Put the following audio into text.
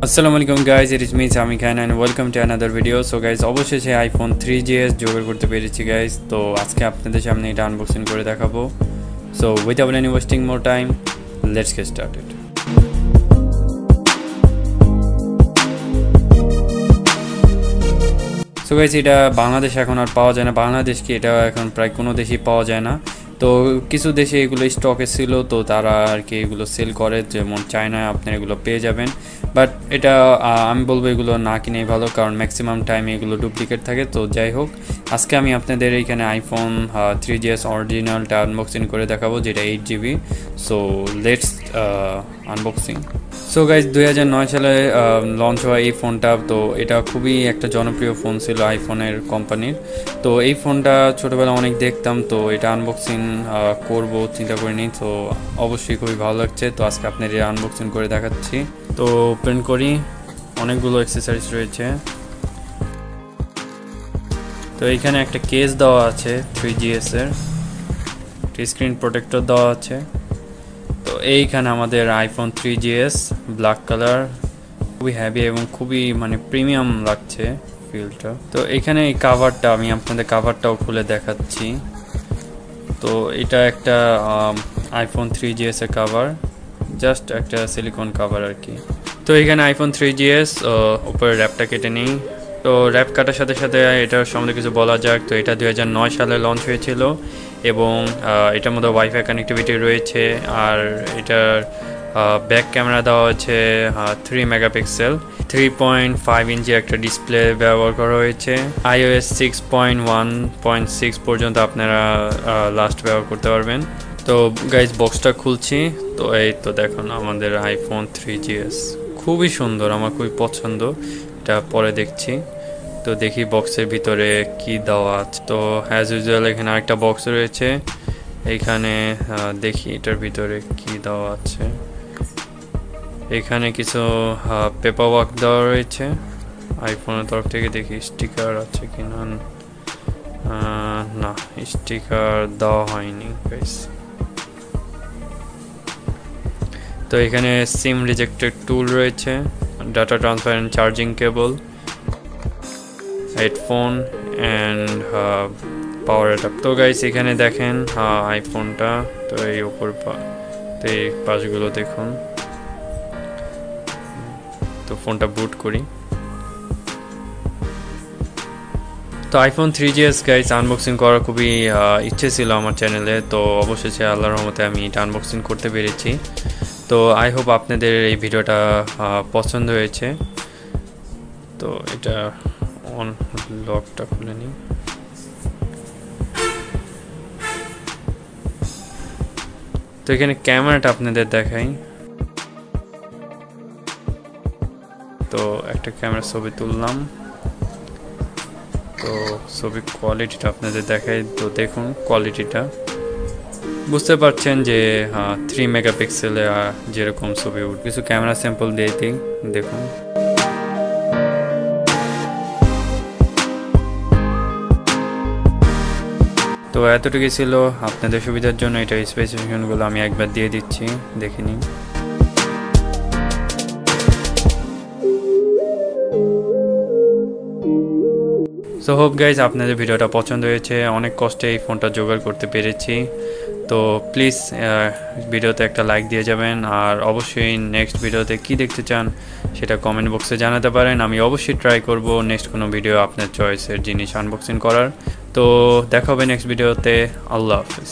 Assalamu alaikum guys, it is me Shami and welcome to another video. So guys, অবশেষে iPhone 3GS জোগাড় করতে পেরেছি guys. তো আজকে আপনাদের সামনে এটা আনবক্সিং করে দেখাবো. So without any wasting more time, let's get started. So guys, এটা বাংলাদেশে এখন আর পাওয়া যায় না. বাংলাদেশ কি এটা এখন প্রায় কোনো দেশেই পাওয়া যায় না. তো কিছু দেশে এগুলো স্টকে ছিল, তো তারা আর কি এগুলো সেল করে, যেমন চায়নায় আপনারা এগুলো পেয়ে যাবেন। বাট এটা আমি বলবো এগুলো না কিনেই ভালো, কারণ ম্যাক্সিমাম টাইমে এগুলো ডুপ্লিকেট থাকে। তো যাই হোক, আজকে আমি আপনাদের এইখানে আইফোন 3GS অরিজিনালটা আনবক্সিং করে দেখাবো, যেটা 8GB। So let's unboxing. So guys 2009 সালে লঞ্চ হওয়া এই ফোনটা, তো এটা খুবই একটা জনপ্রিয় ফোন ছিল আইফোনের কোম্পানির। তো এই ফোনটা ছোটোবেলা অনেক দেখতাম, তো এটা আনবক্সিং করব চিন্তা করিনি। তো অবশ্যই খুবই ভালো লাগছে। তো আজকে আপনাদের আনবক্সিং করে দেখাচ্ছি। তো ওপেন করি, অনেকগুলো অ্যাক্সেসরিজ রয়েছে। তো এইখানে একটা কেস দেওয়া আছে 3GS এর, স্ক্রিন প্রোটেক্টর দেওয়া আছে। তো এইখানে আমাদের আইফোন 3GS ব্ল্যাক কালার, খুবই হ্যাভি এবং খুবই মানে প্রিমিয়াম লাগছে ফিলটা। তো এখানে এই কাভারটা, আমি আপনাদের কাভারটাও খুলে দেখাচ্ছি। তো এটা একটা আইফোন 3GS এর কাভার, জাস্ট একটা সিলিকন কাভার আর কি। তো এখানে আইফোন 3GS উপরে র্যাপটা কেটে নিই। তো র্যাপ কাটার সাথে সাথে এটার সম্বন্ধে কিছু বলা যাক। তো এটা 2009 সালে লঞ্চ হয়েছিল এবং এটার মধ্যে ওয়াইফাই কানেক্টিভিটি রয়েছে। আর এটার ব্যাক ক্যামেরা দেওয়া হচ্ছে 3 মেগাপিক্সেল, 3.5 ইঞ্চি একটা ডিসপ্লে ব্যবহার করা হয়েছে। iOS 6.1.6 পর্যন্ত আপনারা লাস্ট ব্যবহার করতে পারবেন। তো গাইজ বক্সটা খুলছি। তো এই তো দেখুন আমাদের আইফোন 3GS, খুবই সুন্দর, আমার খুবই পছন্দ। এটা পরে দেখছি। তো দেখি বক্সের ভিতরে কি দেওয়া আছে। তো অ্যাজ ইউজুয়াল এখানে আরেকটা বক্স রয়েছে। এইখানে দেখি এটার ভিতরে কি দেওয়া আছে। এখানে কিছু পেপার ওয়ার্ক দেওয়া রয়েছে আইফোনের তরফ থেকে। দেখি স্টিকার আছে কিনা। না, স্টিকার দেওয়া হয়নি গাইস। তো এখানে সিম রিজেক্টেড টুল রয়েছে, data transfer and charging cable, headphone and power adapter. তো গাইস এখানে দেখেন আইফোনটা। তো এই ওপর তো এই পাশগুলো দেখুন। তো ফোনটা বুট করি। তো আইফোন 3GS গাইস আনবক্সিং করার খুবই ইচ্ছে ছিল আমার চ্যানেলে। তো অবশেষে আল্লাহর রহমতে আমি এটা আনবক্সিং করতে পেরেছি। তো আই হোপ আপনাদের এই ভিডিওটা পছন্দ হয়েছে। তো এটা লকটা খুলে নিই। তো এখানে ক্যামেরাটা আপনাদের দেখাই। তো একটা ক্যামেরা ছবি তুললাম। তো ছবির কোয়ালিটিটা আপনাদের দেখাই। তো দেখুন কোয়ালিটিটা, বুঝতে পারছেন যে 3 মেগাপিক্সেলে যেরকম ছবি উঠবে। কিছু ক্যামেরা স্যাম্পল দিয়ে দিই, দেখুন। তো এতটুকু ছিল, আপনাদের সুবিধার জন্য এটা স্পেসিফিকেশনগুলো আমি একবার দিয়ে দিচ্ছি, দেখে নিন। সো হোপ গাইজ আপনাদের ভিডিওটা পছন্দ হয়েছে। অনেক কষ্টে এই ফোনটা জোগাড় করতে পেরেছি। তো প্লিজ ভিডিওতে একটা লাইক দিয়ে যাবেন। আর অবশ্যই নেক্সট ভিডিওতে কি দেখতে চান সেটা কমেন্ট বক্সে জানাতে পারেন। আমি অবশ্যই ট্রাই করব নেক্সট কোনো ভিডিও আপনার চয়েসের জিনিস আনবক্সিং করার। তো দেখা হবে নেক্সট ভিডিওতে। আল্লাহ হাফিজ।